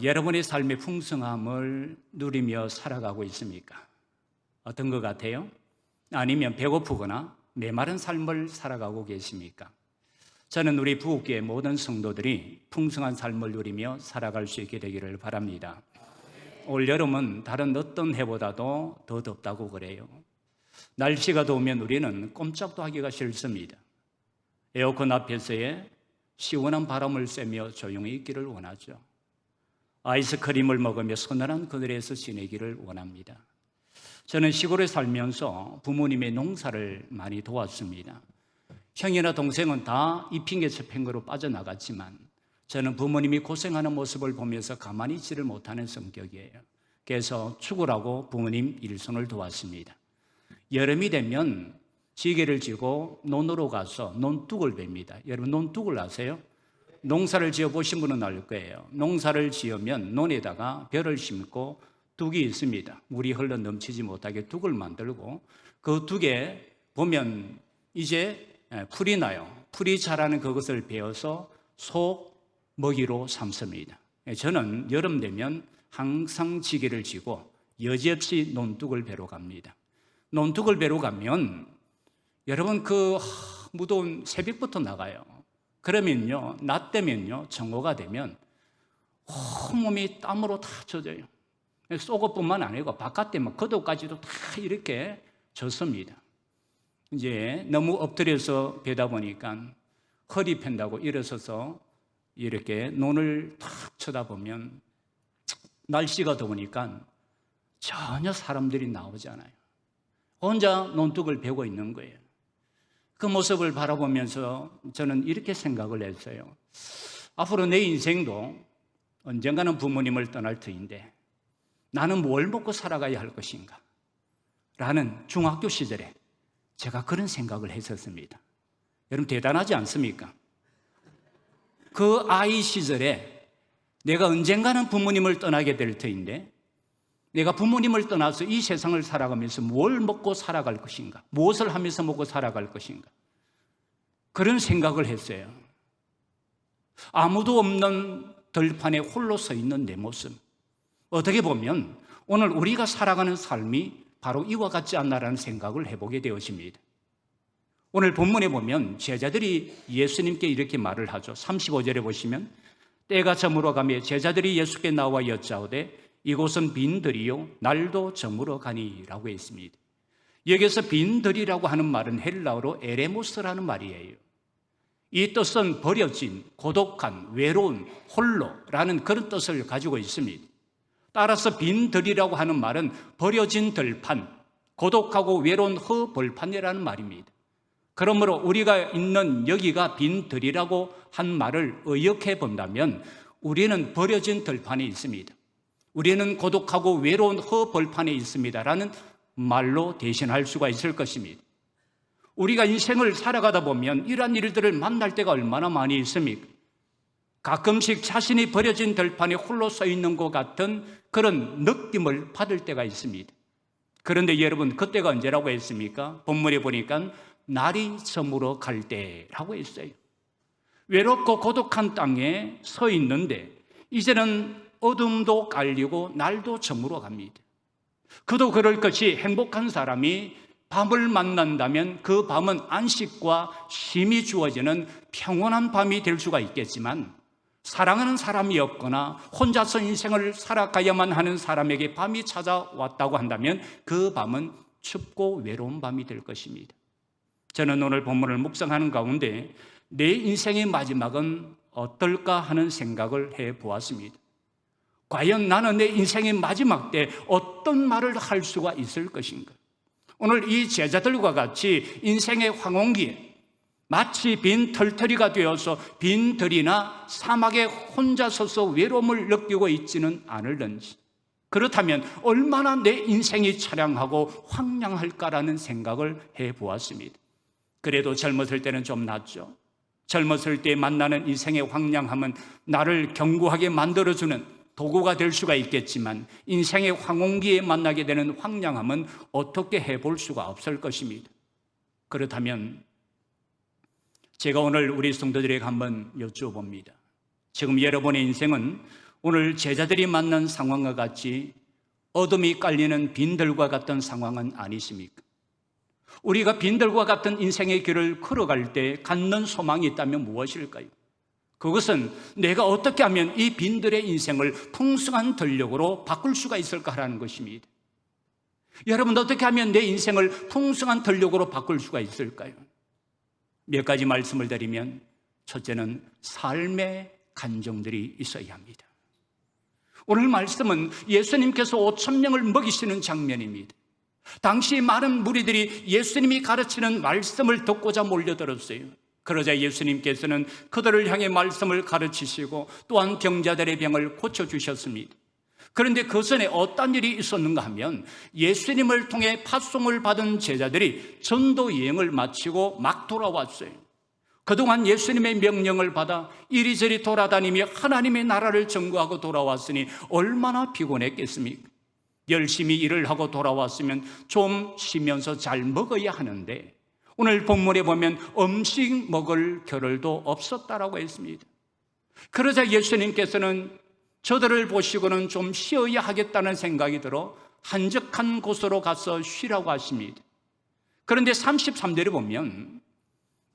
여러분의 삶의 풍성함을 누리며 살아가고 있습니까? 어떤 것 같아요? 아니면 배고프거나 메마른 삶을 살아가고 계십니까? 저는 우리 부국교회 모든 성도들이 풍성한 삶을 누리며 살아갈 수 있게 되기를 바랍니다. 올 여름은 다른 어떤 해보다도 더 덥다고 그래요. 날씨가 더우면 우리는 꼼짝도 하기가 싫습니다. 에어컨 앞에서의 시원한 바람을 쐬며 조용히 있기를 원하죠. 아이스크림을 먹으며 서늘한 그늘에서 지내기를 원합니다. 저는 시골에 살면서 부모님의 농사를 많이 도왔습니다. 형이나 동생은 다 이 핑계 저 핑계로 빠져나갔지만 저는 부모님이 고생하는 모습을 보면서 가만히 있지를 못하는 성격이에요. 그래서 죽으라고 부모님 일손을 도왔습니다. 여름이 되면 지게를 지고 논으로 가서 논둑을 베입니다. 여러분 논둑을 아세요? 농사를 지어보신 분은 알 거예요. 농사를 지으면 논에다가 벼를 심고 둑이 있습니다. 물이 흘러 넘치지 못하게 둑을 만들고 그 둑에 보면 이제 풀이 나요. 풀이 자라는 그것을 베어서 소 먹이로 삼습니다. 저는 여름 되면 항상 지게를 지고 여지없이 논둑을 베러 갑니다. 논둑을 베러 가면 여러분 그 무더운 새벽부터 나가요. 그러면요, 낮 되면요, 정오가 되면 온몸이 땀으로 다 젖어요. 속옷뿐만 아니고 바깥에 막 겉옷까지도 다 이렇게 젖습니다. 이제 너무 엎드려서 베다 보니까 허리 편다고 일어서서 이렇게 논을 탁 쳐다보면 날씨가 더우니까 전혀 사람들이 나오지 않아요. 혼자 논둑을 베고 있는 거예요. 그 모습을 바라보면서 저는 이렇게 생각을 했어요. 앞으로 내 인생도 언젠가는 부모님을 떠날 터인데 나는 뭘 먹고 살아가야 할 것인가? 라는 중학교 시절에 제가 그런 생각을 했었습니다. 여러분 대단하지 않습니까? 그 아이 시절에 내가 언젠가는 부모님을 떠나게 될 터인데 내가 부모님을 떠나서 이 세상을 살아가면서 뭘 먹고 살아갈 것인가? 무엇을 하면서 먹고 살아갈 것인가? 그런 생각을 했어요. 아무도 없는 들판에 홀로 서 있는 내 모습. 어떻게 보면 오늘 우리가 살아가는 삶이 바로 이와 같지 않나라는 생각을 해보게 되었습니다. 오늘 본문에 보면 제자들이 예수님께 이렇게 말을 하죠. 35절에 보시면 때가 저물어 가며 제자들이 예수께 나와 여짜오되 이곳은 빈들이요 날도 저물어 가니라고 했습니다. 여기서 빈들이라고 하는 말은 헬라어로 에레모스라는 말이에요. 이 뜻은 버려진, 고독한, 외로운, 홀로라는 그런 뜻을 가지고 있습니다. 따라서 빈들이라고 하는 말은 버려진 들판, 고독하고 외로운 허벌판이라는 말입니다. 그러므로 우리가 있는 여기가 빈들이라고 한 말을 의역해 본다면 우리는 버려진 들판에 있습니다. 우리는 고독하고 외로운 허벌판에 있습니다라는 말로 대신할 수가 있을 것입니다. 우리가 인생을 살아가다 보면 이러한 일들을 만날 때가 얼마나 많이 있습니까? 가끔씩 자신이 버려진 들판에 홀로 서 있는 것 같은 그런 느낌을 받을 때가 있습니다. 그런데 여러분 그때가 언제라고 했습니까? 본문에 보니까 날이 저물어 갈 때라고 했어요. 외롭고 고독한 땅에 서 있는데 이제는 어둠도 깔리고 날도 저물어 갑니다. 그도 그럴 것이 행복한 사람이 밤을 만난다면 그 밤은 안식과 쉼이 주어지는 평온한 밤이 될 수가 있겠지만 사랑하는 사람이 없거나 혼자서 인생을 살아가야만 하는 사람에게 밤이 찾아왔다고 한다면 그 밤은 춥고 외로운 밤이 될 것입니다. 저는 오늘 본문을 묵상하는 가운데 내 인생의 마지막은 어떨까 하는 생각을 해보았습니다. 과연 나는 내 인생의 마지막 때 어떤 말을 할 수가 있을 것인가? 오늘 이 제자들과 같이 인생의 황혼기에 마치 빈 털터리가 되어서 빈 들이나 사막에 혼자 서서 외로움을 느끼고 있지는 않을는지, 그렇다면 얼마나 내 인생이 처량하고 황량할까라는 생각을 해보았습니다. 그래도 젊었을 때는 좀 낫죠. 젊었을 때 만나는 인생의 황량함은 나를 견고하게 만들어주는 도구가 될 수가 있겠지만 인생의 황혼기에 만나게 되는 황량함은 어떻게 해볼 수가 없을 것입니다. 그렇다면 제가 오늘 우리 성도들에게 한번 여쭈어봅니다. 지금 여러분의 인생은 오늘 제자들이 만난 상황과 같이 어둠이 깔리는 빈들과 같은 상황은 아니십니까? 우리가 빈들과 같은 인생의 길을 걸어갈 때 갖는 소망이 있다면 무엇일까요? 그것은 내가 어떻게 하면 이 빈들의 인생을 풍성한 들녘으로 바꿀 수가 있을까 하는 것입니다. 여러분, 어떻게 하면 내 인생을 풍성한 들녘으로 바꿀 수가 있을까요? 몇 가지 말씀을 드리면, 첫째는 삶의 간정들이 있어야 합니다. 오늘 말씀은 예수님께서 5,000명을 먹이시는 장면입니다. 당시 많은 무리들이 예수님이 가르치는 말씀을 듣고자 몰려들었어요. 그러자 예수님께서는 그들을 향해 말씀을 가르치시고 또한 병자들의 병을 고쳐주셨습니다. 그런데 그 전에 어떤 일이 있었는가 하면, 예수님을 통해 파송을 받은 제자들이 전도 여행을 마치고 막 돌아왔어요. 그동안 예수님의 명령을 받아 이리저리 돌아다니며 하나님의 나라를 전거하고 돌아왔으니 얼마나 피곤했겠습니까? 열심히 일을 하고 돌아왔으면 좀 쉬면서 잘 먹어야 하는데, 오늘 본문에 보면 음식 먹을 겨를도 없었다라고 했습니다. 그러자 예수님께서는 저들을 보시고는 좀 쉬어야 하겠다는 생각이 들어 한적한 곳으로 가서 쉬라고 하십니다. 그런데 33절에 보면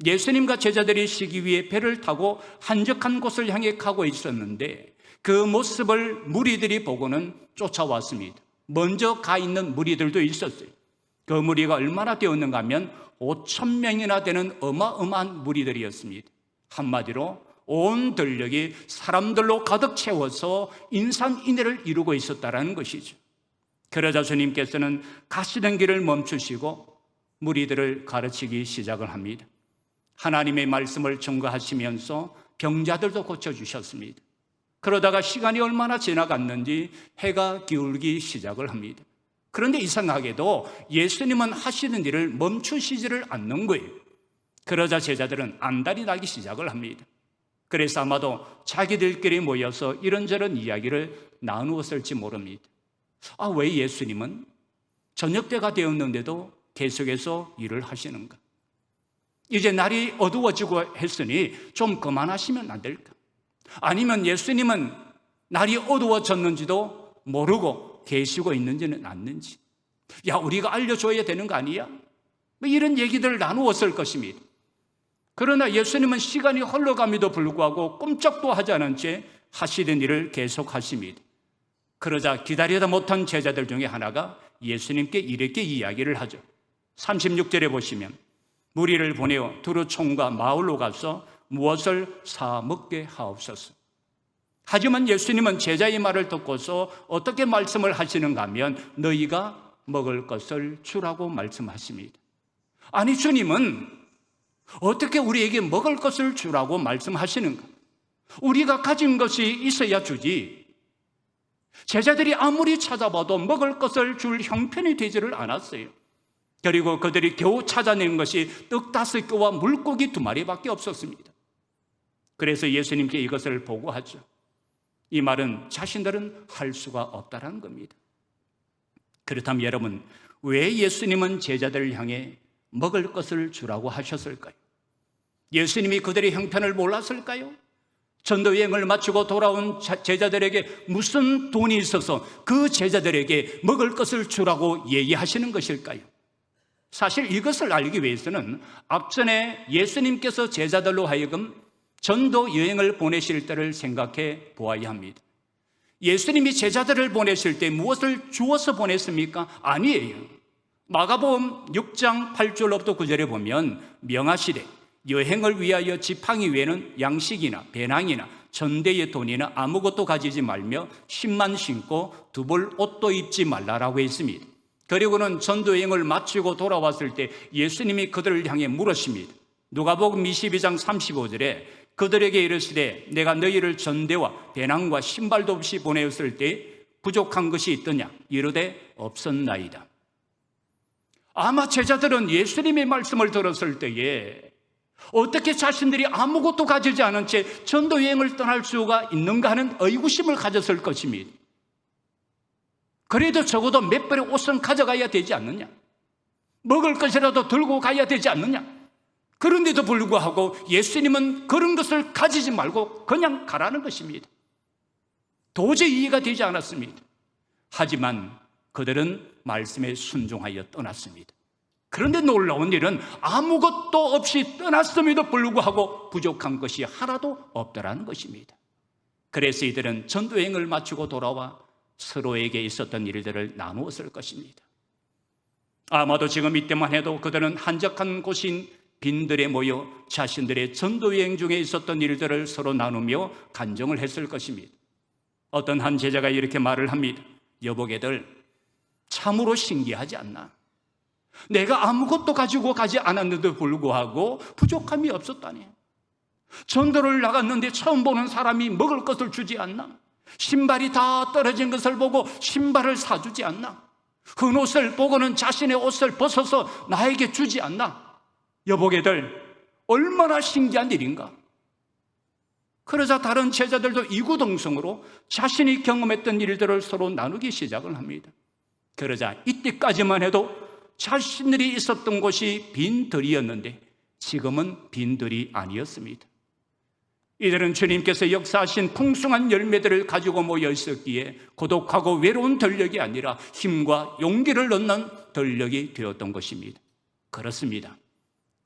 예수님과 제자들이 쉬기 위해 배를 타고 한적한 곳을 향해 가고 있었는데, 그 모습을 무리들이 보고는 쫓아왔습니다. 먼저 가 있는 무리들도 있었어요. 그 무리가 얼마나 되었는가 하면 5,000명이나 되는 어마어마한 무리들이었습니다. 한마디로 온 들녘이 사람들로 가득 채워서 인산인해를 이루고 있었다는 것이죠. 그러자 주님께서는 가시는 길을 멈추시고 무리들을 가르치기 시작을 합니다. 하나님의 말씀을 전거하시면서 병자들도 고쳐주셨습니다. 그러다가 시간이 얼마나 지나갔는지 해가 기울기 시작을 합니다. 그런데 이상하게도 예수님은 하시는 일을 멈추시지를 않는 거예요. 그러자 제자들은 안달이 나기 시작을 합니다. 그래서 아마도 자기들끼리 모여서 이런저런 이야기를 나누었을지 모릅니다. 왜 예수님은 저녁 때가 되었는데도 계속해서 일을 하시는가? 이제 날이 어두워지고 했으니 좀 그만하시면 안 될까? 아니면 예수님은 날이 어두워졌는지도 모르고 계시고 있는지는 않는지, 우리가 알려줘야 되는 거 아니야? 이런 얘기들을 나누었을 것입니다. 그러나 예수님은 시간이 흘러감에도 불구하고 꼼짝도 하지 않은 채 하시던 일을 계속하십니다. 그러자 기다리다 못한 제자들 중에 하나가 예수님께 이렇게 이야기를 하죠. 36절에 보시면 무리를 보내어 두루 총과 마을로 가서 무엇을 사 먹게 하옵소서. 하지만 예수님은 제자의 말을 듣고서 어떻게 말씀을 하시는가 하면 너희가 먹을 것을 주라고 말씀하십니다. 아니, 주님은 어떻게 우리에게 먹을 것을 주라고 말씀하시는가? 우리가 가진 것이 있어야 주지. 제자들이 아무리 찾아봐도 먹을 것을 줄 형편이 되지를 않았어요. 그리고 그들이 겨우 찾아낸 것이 떡 5개와 물고기 2마리밖에 없었습니다. 그래서 예수님께 이것을 보고하죠. 이 말은 자신들은 할 수가 없다는 겁니다. 그렇다면 여러분, 왜 예수님은 제자들을 향해 먹을 것을 주라고 하셨을까요? 예수님이 그들의 형편을 몰랐을까요? 전도 여행을 마치고 돌아온 제자들에게 무슨 돈이 있어서 그 제자들에게 먹을 것을 주라고 얘기하시는 것일까요? 사실 이것을 알기 위해서는 앞전에 예수님께서 제자들로 하여금 전도 여행을 보내실 때를 생각해 보아야 합니다. 예수님이 제자들을 보내실 때 무엇을 주어서 보냈습니까? 아니에요. 마가복음 6장 8절로부터 9절에 보면 명하시되 여행을 위하여 지팡이 외에는 양식이나 배낭이나 전대의 돈이나 아무것도 가지지 말며 신만 신고 2벌 옷도 입지 말라라고 했습니다. 그리고는 전도여행을 마치고 돌아왔을 때 예수님이 그들을 향해 물으십니다. 누가복음 22장 35절에 그들에게 이르시되 내가 너희를 전대와 배낭과 신발도 없이 보내었을 때 부족한 것이 있더냐? 이르되 없었나이다. 아마 제자들은 예수님의 말씀을 들었을 때에 어떻게 자신들이 아무것도 가지지 않은 채 전도여행을 떠날 수가 있는가 하는 의구심을 가졌을 것입니다. 그래도 적어도 몇 벌의 옷은 가져가야 되지 않느냐? 먹을 것이라도 들고 가야 되지 않느냐? 그런데도 불구하고 예수님은 그런 것을 가지지 말고 그냥 가라는 것입니다. 도저히 이해가 되지 않았습니다. 하지만 그들은 말씀에 순종하여 떠났습니다. 그런데 놀라운 일은 아무것도 없이 떠났음에도 불구하고 부족한 것이 하나도 없더라는 것입니다. 그래서 이들은 전도여행을 마치고 돌아와 서로에게 있었던 일들을 나누었을 것입니다. 아마도 지금 이때만 해도 그들은 한적한 곳인 빈들에 모여 자신들의 전도여행 중에 있었던 일들을 서로 나누며 간증을 했을 것입니다. 어떤 한 제자가 이렇게 말을 합니다. 여보게들, 참으로 신기하지 않나? 내가 아무것도 가지고 가지 않았는데도 불구하고 부족함이 없었다니. 전도를 나갔는데 처음 보는 사람이 먹을 것을 주지 않나? 신발이 다 떨어진 것을 보고 신발을 사주지 않나? 큰 옷을 보고는 자신의 옷을 벗어서 나에게 주지 않나? 여보게들, 얼마나 신기한 일인가? 그러자 다른 제자들도 이구동성으로 자신이 경험했던 일들을 서로 나누기 시작을 합니다. 그러자 이때까지만 해도 자신들이 있었던 곳이 빈들이었는데 지금은 빈들이 아니었습니다. 이들은 주님께서 역사하신 풍성한 열매들을 가지고 모여 있었기에 고독하고 외로운 들녘이 아니라 힘과 용기를 얻는 들녘이 되었던 것입니다. 그렇습니다.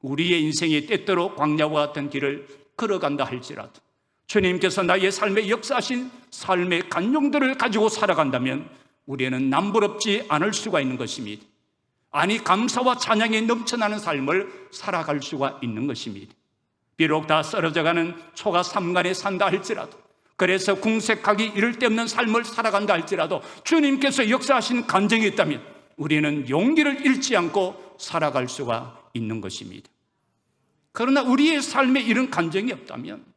우리의 인생이 때때로 광야와 같은 길을 걸어간다 할지라도 주님께서 나의 삶에 역사하신 삶의 간용들을 가지고 살아간다면 우리는 남부럽지 않을 수가 있는 것입니다. 아니, 감사와 찬양이 넘쳐나는 삶을 살아갈 수가 있는 것입니다. 비록 다 썰어져가는 초가 삼간에 산다 할지라도, 그래서 궁색하기 이를 데 없는 삶을 살아간다 할지라도 주님께서 역사하신 간증이 있다면 우리는 용기를 잃지 않고 살아갈 수가 있는 것입니다. 그러나 우리의 삶에 이런 간증이 없다면,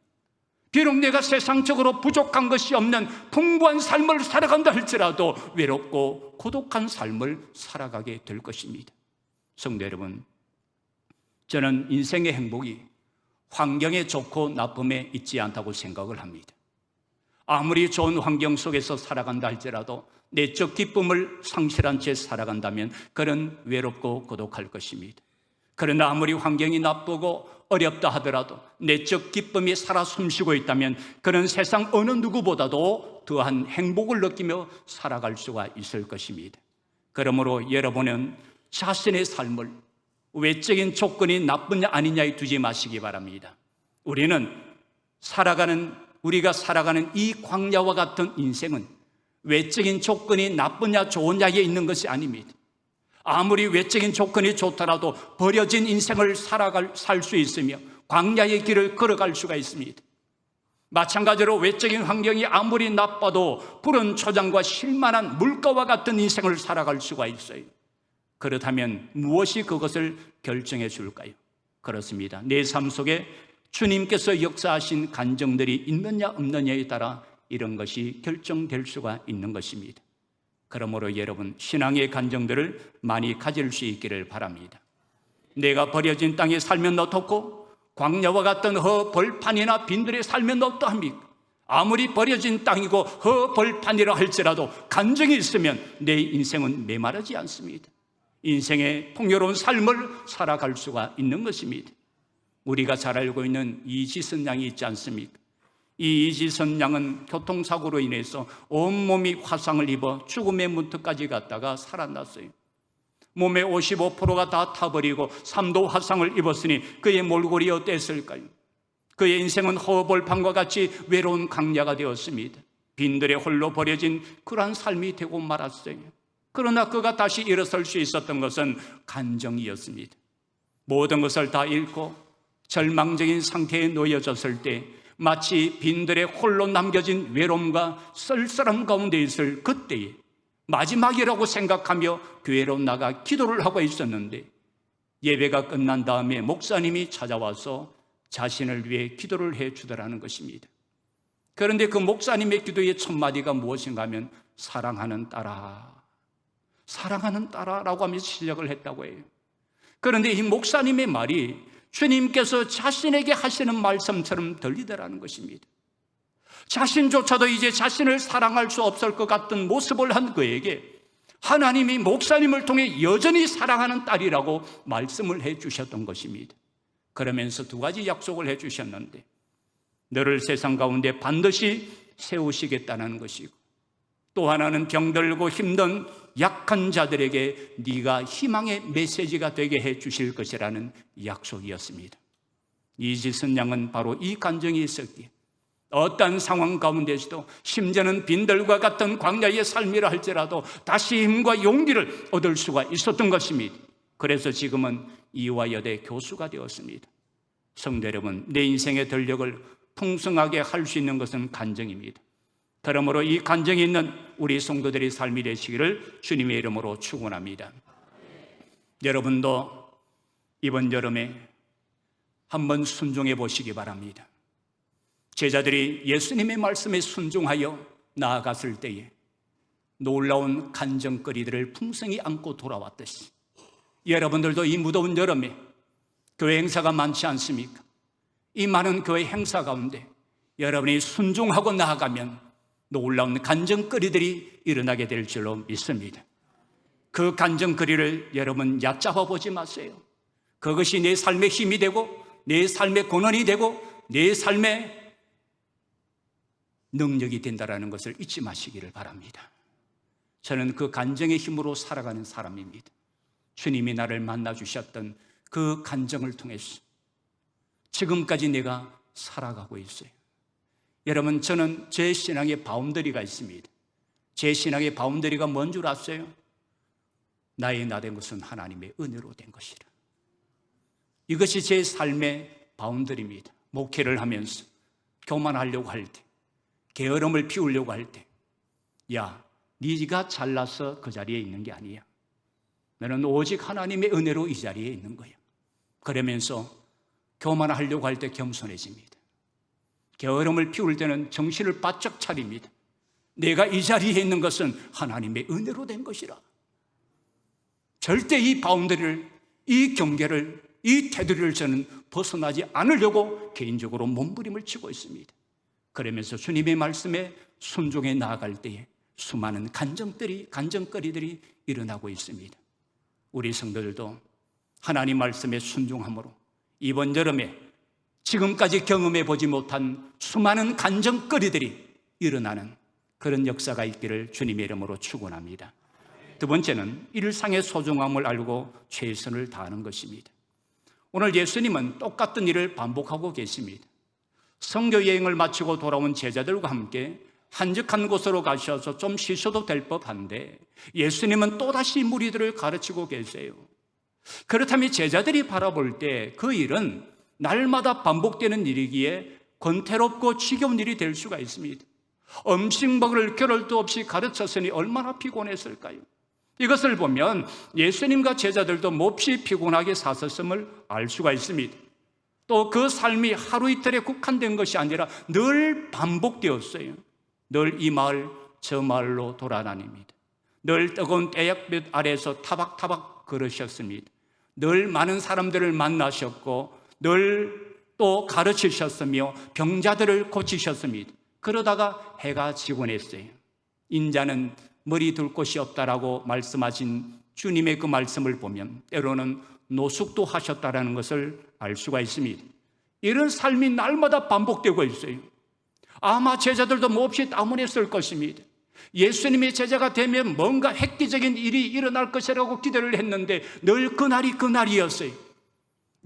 비록 내가 세상적으로 부족한 것이 없는 풍부한 삶을 살아간다 할지라도 외롭고 고독한 삶을 살아가게 될 것입니다. 성도 여러분, 저는 인생의 행복이 환경에 좋고 나쁨에 있지 않다고 생각을 합니다. 아무리 좋은 환경 속에서 살아간다 할지라도 내적 기쁨을 상실한 채 살아간다면 그는 외롭고 고독할 것입니다. 그러나 아무리 환경이 나쁘고 어렵다 하더라도 내적 기쁨이 살아 숨쉬고 있다면 그는 세상 어느 누구보다도 더한 행복을 느끼며 살아갈 수가 있을 것입니다. 그러므로 여러분은 자신의 삶을 외적인 조건이 나쁘냐 아니냐에 두지 마시기 바랍니다. 우리가 살아가는 이 광야와 같은 인생은 외적인 조건이 나쁘냐 좋으냐에 있는 것이 아닙니다. 아무리 외적인 조건이 좋더라도 버려진 인생을 살 수 있으며 광야의 길을 걸어갈 수가 있습니다. 마찬가지로 외적인 환경이 아무리 나빠도 푸른 초장과 실만한 물가와 같은 인생을 살아갈 수가 있어요. 그렇다면 무엇이 그것을 결정해 줄까요? 그렇습니다. 내 삶 속에 주님께서 역사하신 간증들이 있느냐 없느냐에 따라 이런 것이 결정될 수가 있는 것입니다. 그러므로 여러분, 신앙의 간증들을 많이 가질 수 있기를 바랍니다. 내가 버려진 땅에 살면 어떻고 광야와 같은 허벌판이나 빈들에 살면 어떠합니까? 아무리 버려진 땅이고 허벌판이라 할지라도 간증이 있으면 내 인생은 메마르지 않습니다. 인생의 풍요로운 삶을 살아갈 수가 있는 것입니다. 우리가 잘 알고 있는 이지선 양이 있지 않습니까? 이 이지선 양은 교통사고로 인해서 온몸이 화상을 입어 죽음의 문턱까지 갔다가 살아났어요. 몸의 55%가 다 타버리고 3도 화상을 입었으니 그의 몰골이 어땠을까요? 그의 인생은 허벌판과 같이 외로운 강야가 되었습니다. 빈들에 홀로 버려진 그러한 삶이 되고 말았어요. 그러나 그가 다시 일어설 수 있었던 것은 간증이었습니다. 모든 것을 다 잃고 절망적인 상태에 놓여졌을 때 마치 빈들에 홀로 남겨진 외로움과 쓸쓸함 가운데 있을 그때에 마지막이라고 생각하며 교회로 나가 기도를 하고 있었는데 예배가 끝난 다음에 목사님이 찾아와서 자신을 위해 기도를 해 주더라는 것입니다. 그런데 그 목사님의 기도의 첫 마디가 무엇인가 하면 사랑하는 딸아, 사랑하는 딸아라고 하면서 시작을 했다고 해요. 그런데 이 목사님의 말이 주님께서 자신에게 하시는 말씀처럼 들리더라는 것입니다. 자신조차도 이제 자신을 사랑할 수 없을 것 같은 모습을 한 그에게 하나님이 목사님을 통해 여전히 사랑하는 딸이라고 말씀을 해 주셨던 것입니다. 그러면서 두 가지 약속을 해 주셨는데, 너를 세상 가운데 반드시 세우시겠다는 것이고, 또 하나는 병들고 힘든 약한 자들에게 네가 희망의 메시지가 되게 해 주실 것이라는 약속이었습니다. 이지선 양은 바로 이 간증이 있었기에 어떤 상황 가운데서도 심지어는 빈들과 같은 광야의 삶이라 할지라도 다시 힘과 용기를 얻을 수가 있었던 것입니다. 그래서 지금은 이화여대 교수가 되었습니다. 성도 여러분, 내 인생의 전력을 풍성하게 할 수 있는 것은 간증입니다. 그러므로 이 간증이 있는 우리 성도들의 삶이 되시기를 주님의 이름으로 축원합니다. 여러분도 이번 여름에 한번 순종해 보시기 바랍니다. 제자들이 예수님의 말씀에 순종하여 나아갔을 때에 놀라운 간증거리들을 풍성히 안고 돌아왔듯이 여러분들도 이 무더운 여름에 교회 행사가 많지 않습니까? 이 많은 교회 행사 가운데 여러분이 순종하고 나아가면 놀라운 간증거리들이 일어나게 될 줄로 믿습니다. 그 간증거리를 여러분 얕잡아 보지 마세요. 그것이 내 삶의 힘이 되고 내 삶의 권한이 되고 내 삶의 능력이 된다는 것을 잊지 마시기를 바랍니다. 저는 그 간증의 힘으로 살아가는 사람입니다. 주님이 나를 만나 주셨던 그 간증을 통해서 지금까지 내가 살아가고 있어요. 여러분, 저는 제 신앙의 바운더리가 있습니다. 제 신앙의 바운더리가 뭔 줄 아세요? 나의 나 된 것은 하나님의 은혜로 된 것이라. 이것이 제 삶의 바운더리입니다. 목회를 하면서 교만하려고 할 때, 게으름을 피우려고 할 때, 야, 네가 잘나서 그 자리에 있는 게 아니야. 너는 오직 하나님의 은혜로 이 자리에 있는 거야. 그러면서 교만하려고 할 때 겸손해집니다. 게으름을 피울 때는 정신을 바짝 차립니다. 내가 이 자리에 있는 것은 하나님의 은혜로 된 것이라. 절대 이 바운더리를, 이 경계를, 이 테두리를 저는 벗어나지 않으려고 개인적으로 몸부림을 치고 있습니다. 그러면서 주님의 말씀에 순종해 나아갈 때에 수많은 간증거리들이 일어나고 있습니다. 우리 성도들도 하나님 말씀에 순종함으로 이번 여름에 지금까지 경험해 보지 못한 수많은 간증거리들이 일어나는 그런 역사가 있기를 주님의 이름으로 축원합니다. 두 번째는 일상의 소중함을 알고 최선을 다하는 것입니다. 오늘 예수님은 똑같은 일을 반복하고 계십니다. 선교 여행을 마치고 돌아온 제자들과 함께 한적한 곳으로 가셔서 좀 쉬셔도 될 법한데 예수님은 또다시 무리들을 가르치고 계세요. 그렇다면 제자들이 바라볼 때 그 일은 날마다 반복되는 일이기에 권태롭고 지겨운 일이 될 수가 있습니다. 음식 먹을 겨를도 없이 가르쳤으니 얼마나 피곤했을까요? 이것을 보면 예수님과 제자들도 몹시 피곤하게 사셨음을 알 수가 있습니다. 또 그 삶이 하루 이틀에 국한된 것이 아니라 늘 반복되었어요. 늘 이 마을 저 마을로 돌아다닙니다. 늘 뜨거운 떼약볕 아래에서 타박타박 걸으셨습니다. 늘 많은 사람들을 만나셨고 늘 또 가르치셨으며 병자들을 고치셨습니다. 그러다가 해가 지곤 했어요. 인자는 머리 둘 곳이 없다라고 말씀하신 주님의 그 말씀을 보면 때로는 노숙도 하셨다라는 것을 알 수가 있습니다. 이런 삶이 날마다 반복되고 있어요. 아마 제자들도 몹시 따문했을 것입니다. 예수님의 제자가 되면 뭔가 획기적인 일이 일어날 것이라고 기대를 했는데 늘 그날이 그날이었어요.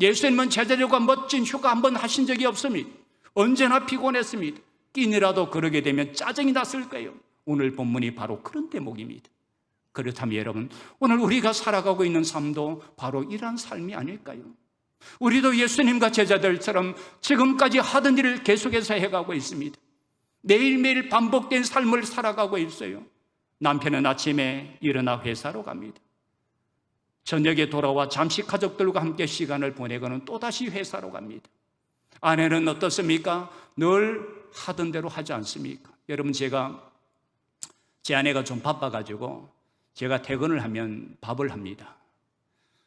예수님은 제자들과 멋진 휴가 한번 하신 적이 없습니다. 언제나 피곤했습니다. 끼니라도 그러게 되면 짜증이 났을 거예요. 오늘 본문이 바로 그런 대목입니다. 그렇다면 여러분, 오늘 우리가 살아가고 있는 삶도 바로 이러한 삶이 아닐까요? 우리도 예수님과 제자들처럼 지금까지 하던 일을 계속해서 해가고 있습니다. 매일매일 반복된 삶을 살아가고 있어요. 남편은 아침에 일어나 회사로 갑니다. 저녁에 돌아와 잠시 가족들과 함께 시간을 보내고는 또다시 회사로 갑니다. 아내는 어떻습니까? 늘 하던 대로 하지 않습니까? 여러분, 제 아내가 좀 바빠가지고 제가 퇴근을 하면 밥을 합니다.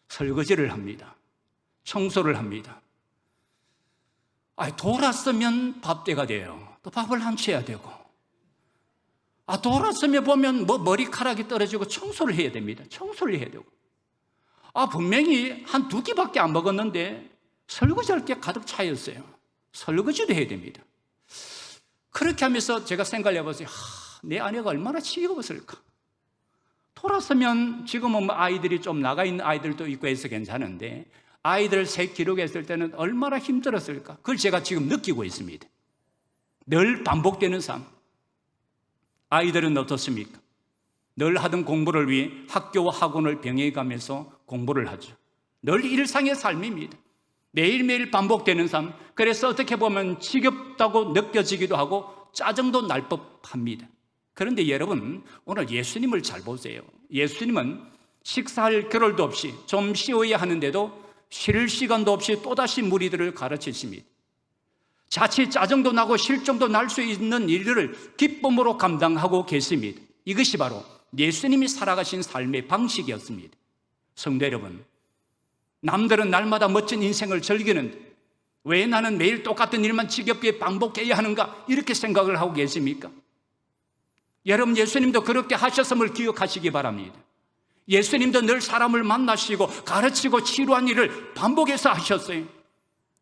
설거지를 합니다. 청소를 합니다. 돌았으면 밥때가 돼요. 또 밥을 한치 해야 되고. 돌았으면 보면 머리카락이 떨어지고 청소를 해야 됩니다. 청소를 해야 되고. 분명히 한 2끼밖에 안 먹었는데 설거지할 게 가득 차였어요. 설거지도 해야 됩니다. 그렇게 하면서 제가 생각을 해봤어요. 내 아내가 얼마나 지겨웠을까. 돌아서면 지금은 아이들이 좀 나가 있는 아이들도 있고 해서 괜찮은데 아이들 셋 기록했을 때는 얼마나 힘들었을까. 그걸 제가 지금 느끼고 있습니다. 늘 반복되는 삶. 아이들은 어떻습니까? 늘 하던 공부를 위해 학교와 학원을 병행해가면서 공부를 하죠. 늘 일상의 삶입니다. 매일매일 반복되는 삶. 그래서 어떻게 보면 지겹다고 느껴지기도 하고 짜증도 날 법합니다. 그런데 여러분, 오늘 예수님을 잘 보세요. 예수님은 식사할 겨를도 없이 좀 쉬어야 하는데도 쉴 시간도 없이 또다시 무리들을 가르치십니다. 자칫 짜증도 나고 실정도 날 수 있는 일들을 기쁨으로 감당하고 계십니다. 이것이 바로 예수님이 살아가신 삶의 방식이었습니다. 성도 여러분, 남들은 날마다 멋진 인생을 즐기는데 왜 나는 매일 똑같은 일만 지겹게 반복해야 하는가 이렇게 생각을 하고 계십니까? 여러분, 예수님도 그렇게 하셨음을 기억하시기 바랍니다. 예수님도 늘 사람을 만나시고 가르치고 치료한 일을 반복해서 하셨어요.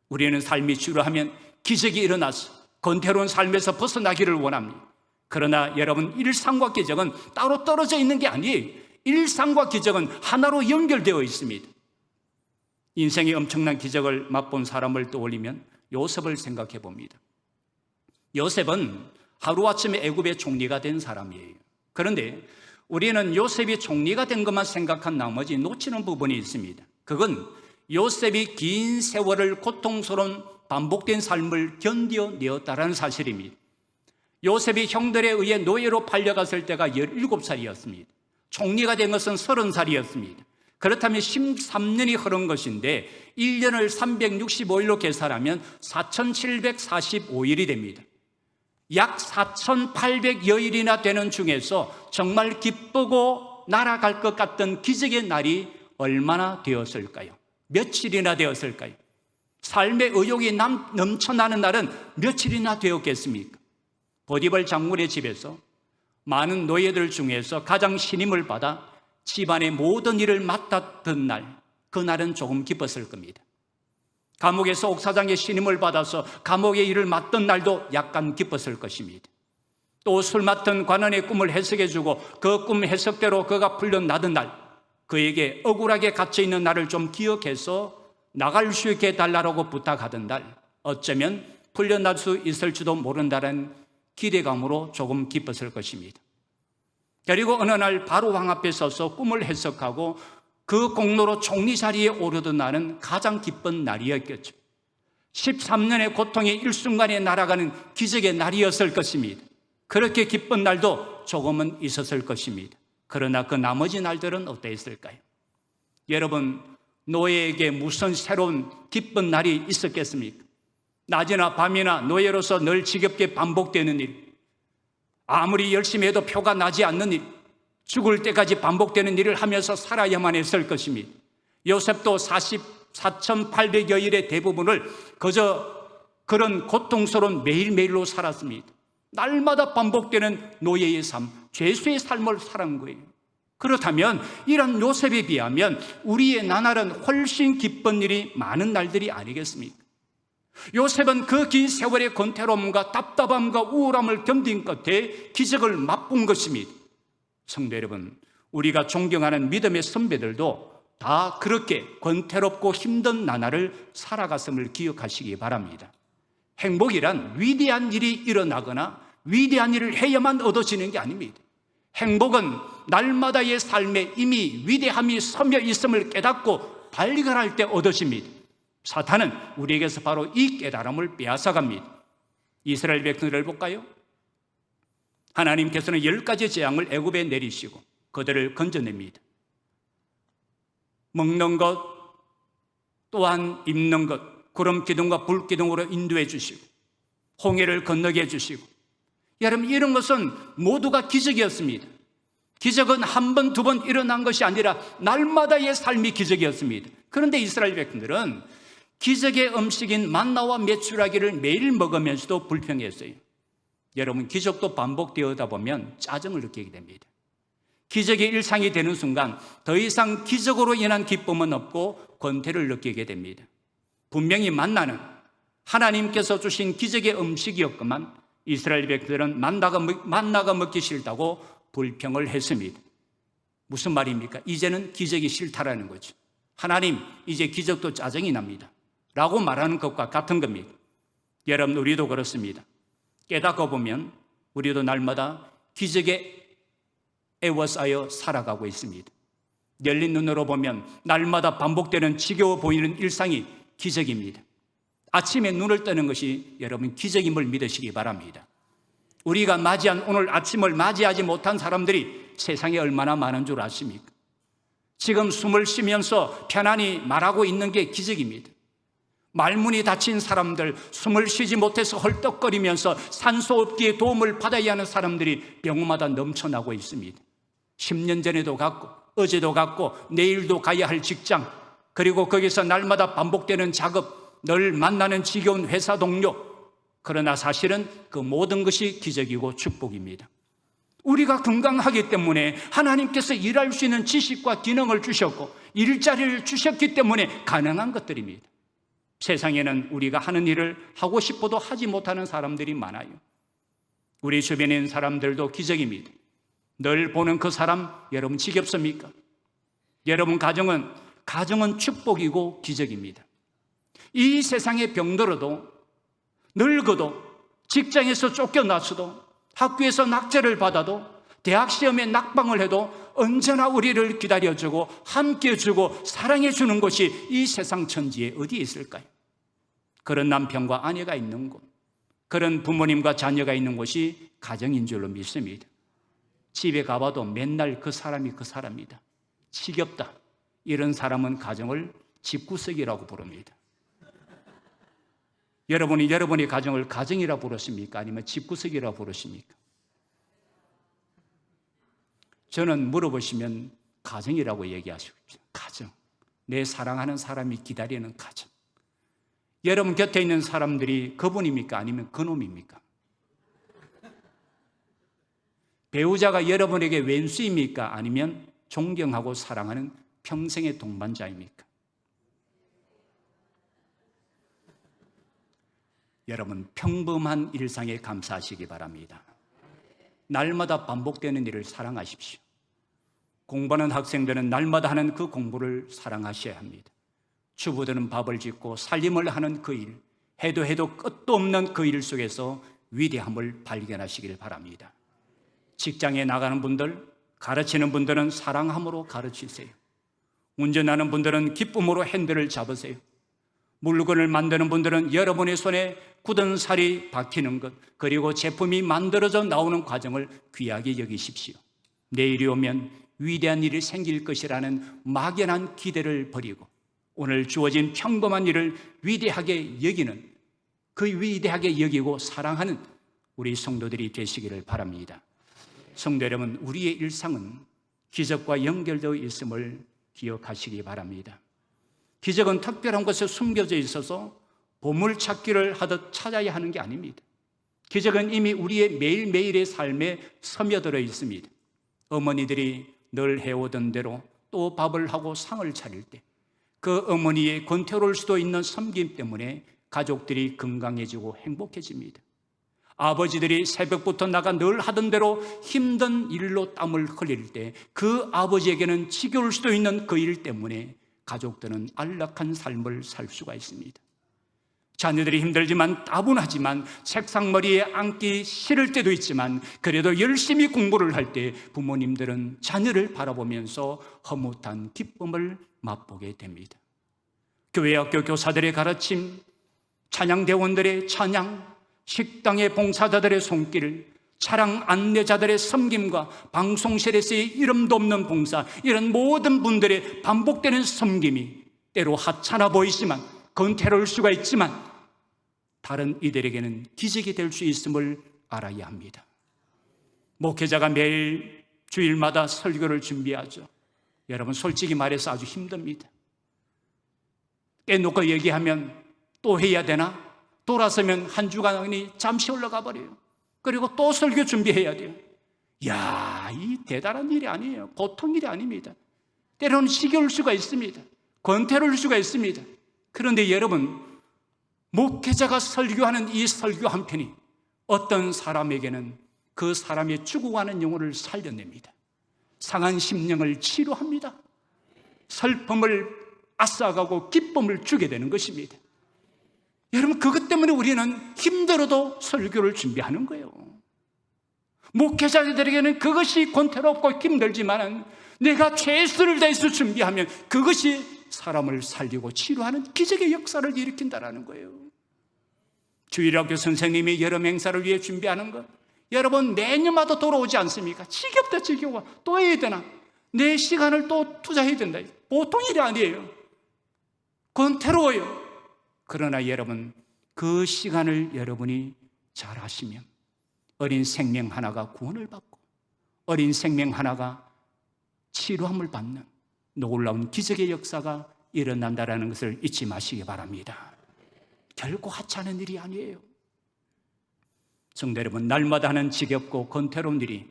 우리는 삶이 지루하면 기적이 일어나서 권태로운 삶에서 벗어나기를 원합니다. 그러나 여러분, 일상과 기적은 따로 떨어져 있는 게 아니에요. 일상과 기적은 하나로 연결되어 있습니다. 인생의 엄청난 기적을 맛본 사람을 떠올리면 요셉을 생각해 봅니다. 요셉은 하루아침에 애굽의 총리가 된 사람이에요. 그런데 우리는 요셉이 총리가 된 것만 생각한 나머지 놓치는 부분이 있습니다. 그건 요셉이 긴 세월을 고통스러운 반복된 삶을 견뎌내었다는 사실입니다. 요셉이 형들에 의해 노예로 팔려갔을 때가 17살이었습니다. 총리가 된 것은 30살이었습니다. 그렇다면 13년이 흐른 것인데 1년을 365일로 계산하면 4745일이 됩니다. 약 4800여일이나 되는 중에서 정말 기쁘고 날아갈 것 같던 기적의 날이 얼마나 되었을까요? 며칠이나 되었을까요? 삶의 의욕이 넘쳐나는 날은 며칠이나 되었겠습니까? 보디발 장군의 집에서 많은 노예들 중에서 가장 신임을 받아 집안의 모든 일을 맡았던 날, 그날은 조금 기뻤을 겁니다. 감옥에서 옥사장의 신임을 받아서 감옥의 일을 맡던 날도 약간 기뻤을 것입니다. 또 술 맡은 관원의 꿈을 해석해주고 그 꿈 해석대로 그가 풀려나던 날, 그에게 억울하게 갇혀있는 날을 좀 기억해서 나갈 수 있게 해달라고 부탁하던 날, 어쩌면 풀려날 수 있을지도 모른다는 기대감으로 조금 기뻤을 것입니다. 그리고 어느 날 바로 왕 앞에 서서 꿈을 해석하고 그 공로로 총리 자리에 오르던 날은 가장 기쁜 날이었겠죠. 13년의 고통이 일순간에 날아가는 기적의 날이었을 것입니다. 그렇게 기쁜 날도 조금은 있었을 것입니다. 그러나 그 나머지 날들은 어땠을까요? 여러분, 노예에게 무슨 새로운 기쁜 날이 있었겠습니까? 낮이나 밤이나 노예로서 늘 지겹게 반복되는 일, 아무리 열심히 해도 표가 나지 않는 일, 죽을 때까지 반복되는 일을 하면서 살아야만 했을 것입니다. 요셉도 4800여일의 대부분을 그저 그런 고통스러운 매일매일로 살았습니다. 날마다 반복되는 노예의 삶, 죄수의 삶을 살은 거예요. 그렇다면 이런 요셉에 비하면 우리의 나날은 훨씬 기쁜 일이 많은 날들이 아니겠습니까? 요셉은 그 긴 세월의 권태로움과 답답함과 우울함을 견딘 끝에 기적을 맛본 것입니다. 성도 여러분, 우리가 존경하는 믿음의 선배들도 다 그렇게 권태롭고 힘든 나날을 살아갔음을 기억하시기 바랍니다. 행복이란 위대한 일이 일어나거나 위대한 일을 해야만 얻어지는 게 아닙니다. 행복은 날마다의 삶에 이미 위대함이 서며 있음을 깨닫고 발견할 때 얻어집니다. 사탄은 우리에게서 바로 이 깨달음을 빼앗아갑니다. 이스라엘 백성들을 볼까요? 하나님께서는 10가지 재앙을 애굽에 내리시고 그들을 건져냅니다. 먹는 것, 또한 입는 것, 구름 기둥과 불 기둥으로 인도해 주시고 홍해를 건너게 해주시고, 여러분, 이런 것은 모두가 기적이었습니다. 기적은 한 번, 두 번 일어난 것이 아니라 날마다의 삶이 기적이었습니다. 그런데 이스라엘 백성들은 기적의 음식인 만나와 메추라기를 매일 먹으면서도 불평했어요. 여러분, 기적도 반복되어다 보면 짜증을 느끼게 됩니다. 기적이 일상이 되는 순간 더 이상 기적으로 인한 기쁨은 없고 권태를 느끼게 됩니다. 분명히 만나는 하나님께서 주신 기적의 음식이었건만 이스라엘 백성들은 만나가 먹기 싫다고 불평을 했습니다. 무슨 말입니까? 이제는 기적이 싫다라는 거죠. 하나님, 이제 기적도 짜증이 납니다 라고 말하는 것과 같은 겁니다. 여러분, 우리도 그렇습니다. 깨닫고 보면 우리도 날마다 기적에 애워싸여 살아가고 있습니다. 열린 눈으로 보면 날마다 반복되는 지겨워 보이는 일상이 기적입니다. 아침에 눈을 뜨는 것이 여러분 기적임을 믿으시기 바랍니다. 우리가 맞이한 오늘 아침을 맞이하지 못한 사람들이 세상에 얼마나 많은 줄 아십니까? 지금 숨을 쉬면서 편안히 말하고 있는 게 기적입니다. 말문이 닫힌 사람들, 숨을 쉬지 못해서 헐떡거리면서 산소호흡기의 도움을 받아야 하는 사람들이 병마다 넘쳐나고 있습니다. 10년 전에도 갔고 어제도 갔고 내일도 가야 할 직장, 그리고 거기서 날마다 반복되는 작업, 늘 만나는 지겨운 회사 동료, 그러나 사실은 그 모든 것이 기적이고 축복입니다. 우리가 건강하기 때문에 하나님께서 일할 수 있는 지식과 기능을 주셨고 일자리를 주셨기 때문에 가능한 것들입니다. 세상에는 우리가 하는 일을 하고 싶어도 하지 못하는 사람들이 많아요. 우리 주변에 있는 사람들도 기적입니다. 늘 보는 그 사람, 여러분 지겹습니까? 여러분 가정은 축복이고 기적입니다. 이 세상에 병들어도, 늙어도, 직장에서 쫓겨났어도, 학교에서 낙제를 받아도, 대학 시험에 낙방을 해도 언제나 우리를 기다려주고 함께해주고 사랑해주는 것이 이 세상 천지에 어디에 있을까요? 그런 남편과 아내가 있는 곳, 그런 부모님과 자녀가 있는 곳이 가정인 줄로 믿습니다. 집에 가봐도 맨날 그 사람이다. 지겹다. 이런 사람은 가정을 집구석이라고 부릅니다. 여러분이 여러분의 가정을 가정이라 부르십니까? 아니면 집구석이라 부르십니까? 저는 물어보시면 가정이라고 얘기하시고 있습니다. 가정. 내 사랑하는 사람이 기다리는 가정. 여러분 곁에 있는 사람들이 그분입니까? 아니면 그놈입니까? 배우자가 여러분에게 왼수입니까? 아니면 존경하고 사랑하는 평생의 동반자입니까? 여러분, 평범한 일상에 감사하시기 바랍니다. 날마다 반복되는 일을 사랑하십시오. 공부하는 학생들은 날마다 하는 그 공부를 사랑하셔야 합니다. 주부들은 밥을 짓고 살림을 하는 그 일, 해도 끝도 없는 그 일 속에서 위대함을 발견하시길 바랍니다. 직장에 나가는 분들, 가르치는 분들은 사랑함으로 가르치세요. 운전하는 분들은 기쁨으로 핸들을 잡으세요. 물건을 만드는 분들은 여러분의 손에 굳은 살이 박히는 것, 그리고 제품이 만들어져 나오는 과정을 귀하게 여기십시오. 내일이 오면 위대한 일이 생길 것이라는 막연한 기대를 버리고 오늘 주어진 평범한 일을 위대하게 여기는, 그 위대하게 여기고 사랑하는 우리 성도들이 되시기를 바랍니다. 성도 여러분, 우리의 일상은 기적과 연결되어 있음을 기억하시기 바랍니다. 기적은 특별한 곳에 숨겨져 있어서 보물찾기를 하듯 찾아야 하는 게 아닙니다. 기적은 이미 우리의 매일매일의 삶에 스며들어 있습니다. 어머니들이 늘 해오던 대로 또 밥을 하고 상을 차릴 때 그 어머니의 권태로울 수도 있는 섬김 때문에 가족들이 건강해지고 행복해집니다. 아버지들이 새벽부터 나가 늘 하던 대로 힘든 일로 땀을 흘릴 때 그 아버지에게는 지겨울 수도 있는 그 일 때문에 가족들은 안락한 삶을 살 수가 있습니다. 자녀들이 힘들지만 따분하지만 책상머리에 앉기 싫을 때도 있지만 그래도 열심히 공부를 할 때 부모님들은 자녀를 바라보면서 허무한 기쁨을 맛보게 됩니다. 교회학교 교사들의 가르침, 찬양대원들의 찬양, 식당의 봉사자들의 손길, 차량 안내자들의 섬김과 방송실에서의 이름도 없는 봉사, 이런 모든 분들의 반복되는 섬김이 때로 하찮아 보이지만, 건태로울 수가 있지만 다른 이들에게는 기적이 될 수 있음을 알아야 합니다. 목회자가 매일 주일마다 설교를 준비하죠. 여러분, 솔직히 말해서 아주 힘듭니다. 깨놓고 얘기하면 또 해야 되나? 돌아서면 한 주간이 잠시 올라가 버려요. 그리고 또 설교 준비해야 돼요. 이야, 이 대단한 일이 아니에요. 보통 일이 아닙니다. 때로는 지겨울 수가 있습니다. 권태로울 수가 있습니다. 그런데 여러분, 목회자가 설교하는 이 설교 한 편이 어떤 사람에게는 그 사람의 죽어가는 영혼을 살려냅니다. 상한 심령을 치료합니다. 슬픔을 앗아가고 기쁨을 주게 되는 것입니다. 여러분, 그것 때문에 우리는 힘들어도 설교를 준비하는 거예요. 목회자들에게는 그것이 권태롭고 힘들지만 내가 최선을 다해서 준비하면 그것이 사람을 살리고 치료하는 기적의 역사를 일으킨다는 거예요. 주일학교 선생님이 여름 행사를 위해 준비하는 것, 여러분 매년마다 돌아오지 않습니까? 지겹다 지겨워. 또 해야 되나? 내 시간을 또 투자해야 된다. 보통 일이 아니에요. 권태로워요. 그러나 여러분, 그 시간을 여러분이 잘 하시면 어린 생명 하나가 구원을 받고 어린 생명 하나가 치료함을 받는 놀라운 기적의 역사가 일어난다는 것을 잊지 마시기 바랍니다. 결코 하찮은 일이 아니에요. 성도 여러분, 날마다 하는 지겹고 권태로운 일이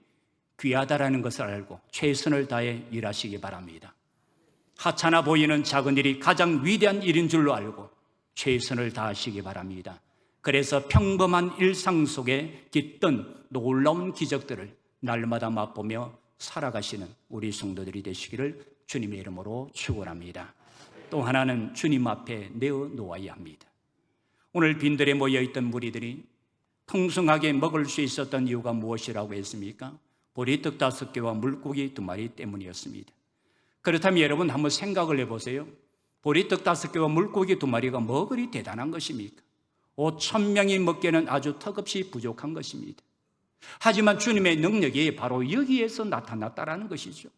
귀하다라는 것을 알고 최선을 다해 일하시기 바랍니다. 하찮아 보이는 작은 일이 가장 위대한 일인 줄로 알고 최선을 다하시기 바랍니다. 그래서 평범한 일상 속에 깃든 놀라운 기적들을 날마다 맛보며 살아가시는 우리 성도들이 되시기를 주님의 이름으로 축원합니다. 또 하나는 주님 앞에 내어놓아야 합니다. 오늘 빈들에 모여있던 무리들이 풍성하게 먹을 수 있었던 이유가 무엇이라고 했습니까? 보리떡 5개와 물고기 2마리 때문이었습니다. 그렇다면 여러분 한번 생각을 해보세요. 보리떡 5개와 물고기 2마리가 뭐 그리 대단한 것입니까? 5,000명이 먹기에는 아주 턱없이 부족한 것입니다. 하지만 주님의 능력이 바로 여기에서 나타났다는 것이죠.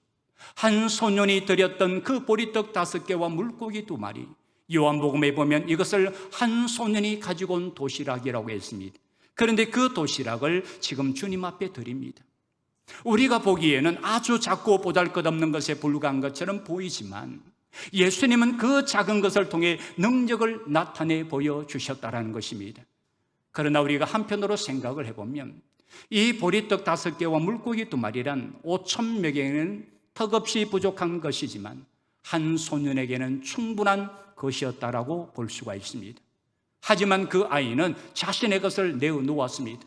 한 소년이 드렸던 그 보리떡 5개와 물고기 2마리, 요한복음에 보면 이것을 한 소년이 가지고 온 도시락이라고 했습니다. 그런데 그 도시락을 지금 주님 앞에 드립니다. 우리가 보기에는 아주 작고 보잘것없는 것에 불과한 것처럼 보이지만 예수님은 그 작은 것을 통해 능력을 나타내 보여주셨다는 것입니다. 그러나 우리가 한편으로 생각을 해보면 이 보리떡 5개와 물고기 2마리란 5,000명에게는 턱없이 부족한 것이지만 한 소년에게는 충분한 것이었다라고 볼 수가 있습니다. 하지만 그 아이는 자신의 것을 내어놓았습니다.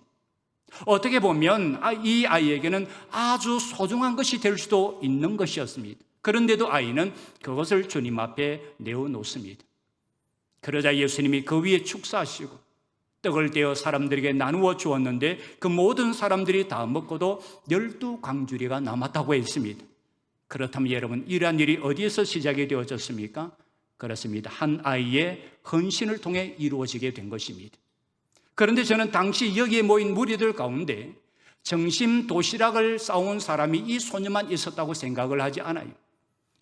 어떻게 보면 이 아이에게는 아주 소중한 것이 될 수도 있는 것이었습니다. 그런데도 아이는 그것을 주님 앞에 내어놓습니다. 그러자 예수님이 그 위에 축사하시고 떡을 떼어 사람들에게 나누어 주었는데 그 모든 사람들이 다 먹고도 12광주리가 남았다고 했습니다. 그렇다면 여러분, 이러한 일이 어디에서 시작이 되어졌습니까? 그렇습니다. 한 아이의 헌신을 통해 이루어지게 된 것입니다. 그런데 저는 당시 여기에 모인 무리들 가운데 정심 도시락을 싸온 사람이 이 소녀만 있었다고 생각을 하지 않아요.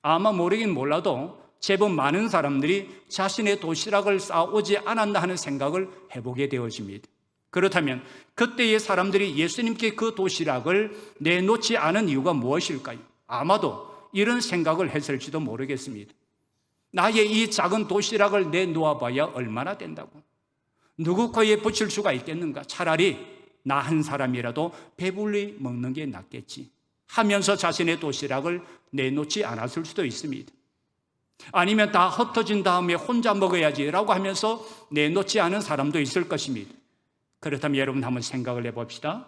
아마 모르긴 몰라도 제법 많은 사람들이 자신의 도시락을 싸오지 않았나 하는 생각을 해보게 되어집니다. 그렇다면 그때의 사람들이 예수님께 그 도시락을 내놓지 않은 이유가 무엇일까요? 아마도 이런 생각을 했을지도 모르겠습니다. 나의 이 작은 도시락을 내놓아봐야 얼마나 된다고? 누구 코에 붙일 수가 있겠는가? 차라리 나 한 사람이라도 배불리 먹는 게 낫겠지 하면서 자신의 도시락을 내놓지 않았을 수도 있습니다. 아니면 다 흩어진 다음에 혼자 먹어야지라고 하면서 내놓지 않은 사람도 있을 것입니다. 그렇다면 여러분 한번 생각을 해봅시다.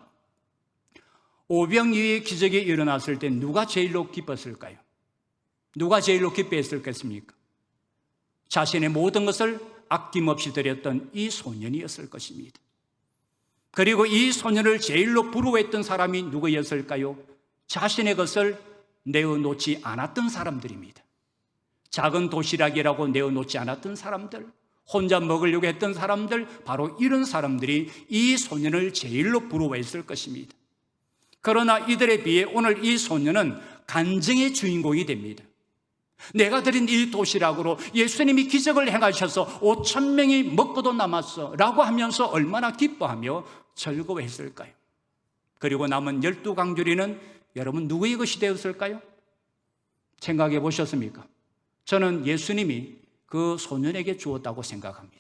오병이어의 기적이 일어났을 때 누가 제일로 기뻤을까요? 누가 제일로 기뻐했을겠습니까? 자신의 모든 것을 아낌없이 드렸던 이 소년이었을 것입니다. 그리고 이 소년을 제일로 부러워했던 사람이 누구였을까요? 자신의 것을 내어놓지 않았던 사람들입니다. 작은 도시락이라고 내어놓지 않았던 사람들, 혼자 먹으려고 했던 사람들, 바로 이런 사람들이 이 소년을 제일로 부러워했을 것입니다. 그러나 이들에 비해 오늘 이 소년은 간증의 주인공이 됩니다. 내가 드린 이 도시락으로 예수님이 기적을 행하셔서 5,000명이 먹고도 남았어 라고 하면서 얼마나 기뻐하며 즐거워했을까요? 그리고 남은 12광주리는 여러분 누구의 것이 되었을까요? 생각해 보셨습니까? 저는 예수님이 그 소년에게 주었다고 생각합니다.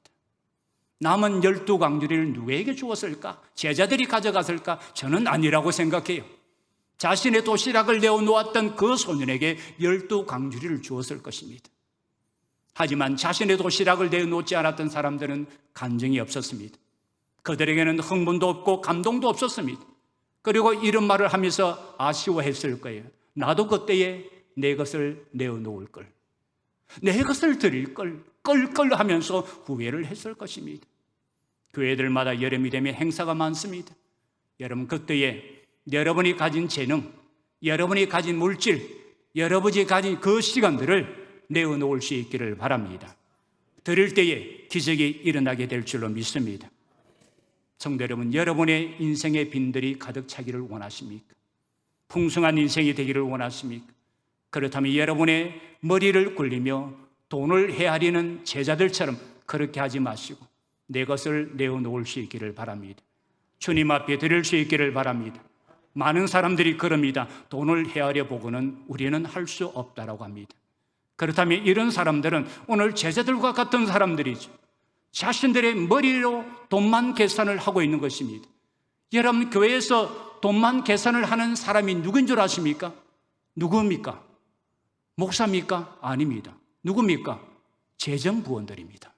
남은 12광주리를 누구에게 주었을까? 제자들이 가져갔을까? 저는 아니라고 생각해요. 자신의 도시락을 내어놓았던 그 소년에게 12광주리를 주었을 것입니다. 하지만 자신의 도시락을 내어놓지 않았던 사람들은 간증이 없었습니다. 그들에게는 흥분도 없고 감동도 없었습니다. 그리고 이런 말을 하면서 아쉬워했을 거예요. 나도 그때에 내 것을 내어놓을 걸, 내 것을 드릴 걸, 껄껄 하면서 후회를 했을 것입니다. 교회들마다 여름이 되면 행사가 많습니다. 여러분, 그때에 여러분이 가진 재능, 여러분이 가진 물질, 여러분이 가진 그 시간들을 내어놓을 수 있기를 바랍니다. 드릴 때에 기적이 일어나게 될 줄로 믿습니다. 성도 여러분, 여러분의 인생의 빈들이 가득 차기를 원하십니까? 풍성한 인생이 되기를 원하십니까? 그렇다면 여러분의 머리를 굴리며 돈을 헤아리는 제자들처럼 그렇게 하지 마시고 내 것을 내어놓을 수 있기를 바랍니다. 주님 앞에 드릴 수 있기를 바랍니다. 많은 사람들이 그럽니다. 돈을 헤아려 보고는 우리는 할 수 없다라고 합니다. 그렇다면 이런 사람들은 오늘 제자들과 같은 사람들이죠. 자신들의 머리로 돈만 계산을 하고 있는 것입니다. 여러분, 교회에서 돈만 계산을 하는 사람이 누구인 줄 아십니까? 누구입니까? 목사입니까? 아닙니다. 누굽니까? 재정부원들입니다.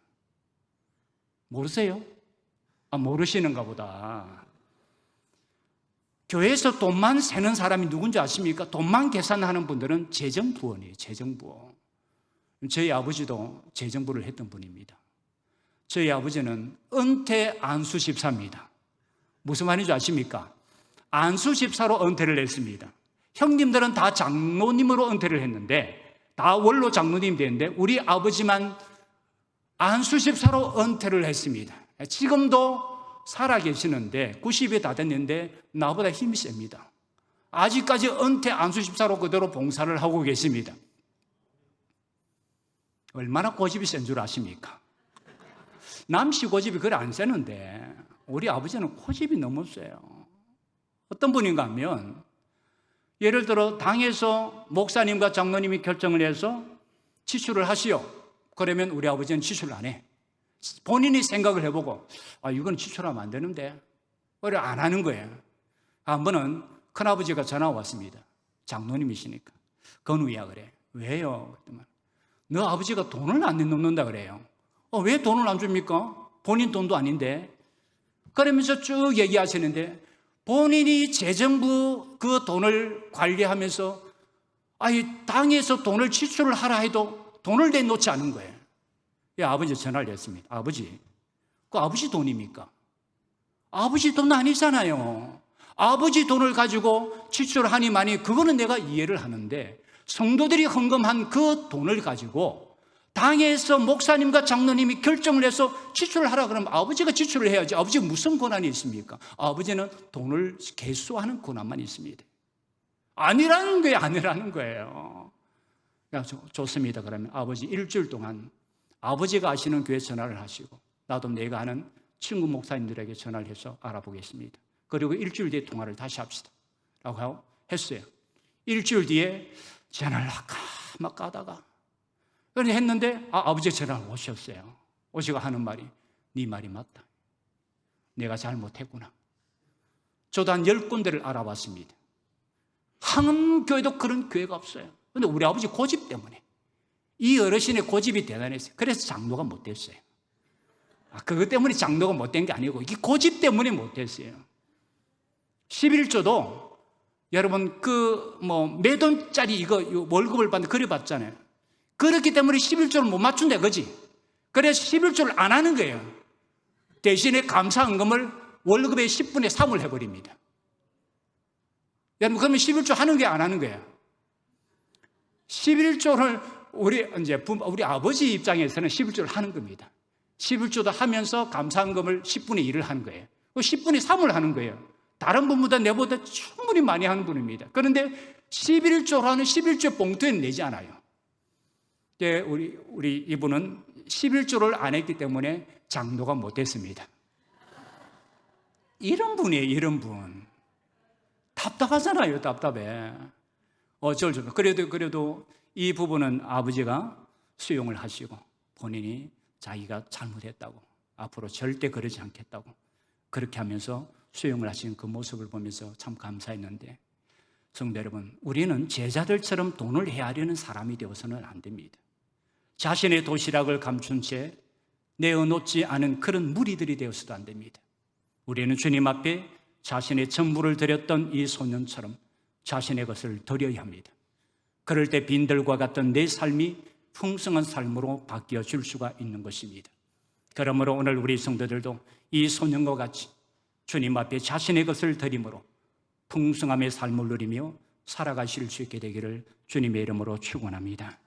모르세요? 모르시는가 보다. 교회에서 돈만 세는 사람이 누군지 아십니까? 돈만 계산하는 분들은 재정부원이에요. 재정부원. 저희 아버지도 재정부를 했던 분입니다. 저희 아버지는 은퇴 안수 집사입니다. 무슨 말인지 아십니까? 안수 집사로 은퇴를 했습니다. 형님들은 다 장로님으로 은퇴를 했는데, 다 원로 장로님 됐는데 우리 아버지만 안수 집사로 은퇴를 했습니다. 지금도 살아계시는데 90이 다 됐는데 나보다 힘이 셉니다. 아직까지 은퇴 안수 집사로 그대로 봉사를 하고 계십니다. 얼마나 고집이 센 줄 아십니까? 남씨 고집이 그래 안 세는데 우리 아버지는 고집이 너무 세요. 어떤 분인가 하면, 예를 들어 당에서 목사님과 장로님이 결정을 해서 지출을 하시오. 그러면 우리 아버지는 지출을 안 해. 본인이 생각을 해보고 이건 지출하면 안 되는데 그래 안 하는 거예요. 한 번은 큰아버지가 전화 왔습니다. 장로님이시니까. 건우야 그래. 왜요? 그랬더니 너 아버지가 돈을 안 내놓는다 그래요. 왜 돈을 안 줍니까? 본인 돈도 아닌데. 그러면서 쭉 얘기하시는데 본인이 재정부 그 돈을 관리하면서 당에서 돈을 지출을 하라 해도 돈을 내놓지 않은 거예요. 아버지 전화를 했습니다. 아버지, 그 아버지 돈입니까? 아버지 돈 아니잖아요. 아버지 돈을 가지고 지출하니 많이 그거는 내가 이해를 하는데, 성도들이 헌금한 그 돈을 가지고 당에서 목사님과 장로님이 결정을 해서 지출을 하라 그러면 아버지가 지출을 해야지. 아버지가 무슨 권한이 있습니까? 아버지는 돈을 개수하는 권한만 있습니다. 아니라는 거예요. 좋습니다. 그러면 아버지 일주일 동안 아버지가 아시는 교회 전화를 하시고 나도 내가 아는 친구 목사님들에게 전화를 해서 알아보겠습니다. 그리고 일주일 뒤에 통화를 다시 합시다 라고 했어요. 일주일 뒤에 전화를 막 까다가 그런데 했는데 아버지가 전화를 오셨어요. 오시고 하는 말이 네 말이 맞다. 내가 잘못했구나. 저도 한 10군데를 알아봤습니다. 한 교회도 그런 교회가 없어요. 그런데 우리 아버지 고집 때문에, 이 어르신의 고집이 대단했어요. 그래서 장로가 못 됐어요. 그것 때문에 장로가 못 된 게 아니고 이 고집 때문에 못 됐어요. 11조도 여러분 몇 돈짜리 이거 월급을 받는 그래 봤잖아요. 그렇기 때문에 11조를 못 맞춘다 그지? 그래서 11조를 안 하는 거예요. 대신에 감사헌금을 월급의 10분의 3을 해버립니다. 여러분, 그러면 11조 하는 게 안 하는 거예요. 11조를 우리 아버지 입장에서는 11조를 하는 겁니다. 11조도 하면서 감사헌금을 10분의 1을 하는 거예요. 10분의 3을 하는 거예요. 다른 분보다 내보다 충분히 많이 하는 분입니다. 그런데 11조라는 11조 봉투에는 내지 않아요. 우리 이분은 11조를 안 했기 때문에 장로가 못 됐습니다. 이런 분이에요, 이런 분. 답답하잖아요, 답답해. 어쩔 수 없어. 그래도 이 부분은 아버지가 수용을 하시고 본인이 자기가 잘못했다고, 앞으로 절대 그러지 않겠다고 그렇게 하면서 수용을 하시는 그 모습을 보면서 참 감사했는데, 성도 여러분, 우리는 제자들처럼 돈을 헤아리는 사람이 되어서는 안 됩니다. 자신의 도시락을 감춘 채 내어놓지 않은 그런 무리들이 되어서도 안 됩니다. 우리는 주님 앞에 자신의 전부를 드렸던 이 소년처럼 자신의 것을 드려야 합니다. 그럴 때 빈들과 같던 내 삶이 풍성한 삶으로 바뀌어 줄 수가 있는 것입니다. 그러므로 오늘 우리 성도들도 이 소년과 같이 주님 앞에 자신의 것을 드림으로 풍성함의 삶을 누리며 살아가실 수 있게 되기를 주님의 이름으로 축원합니다.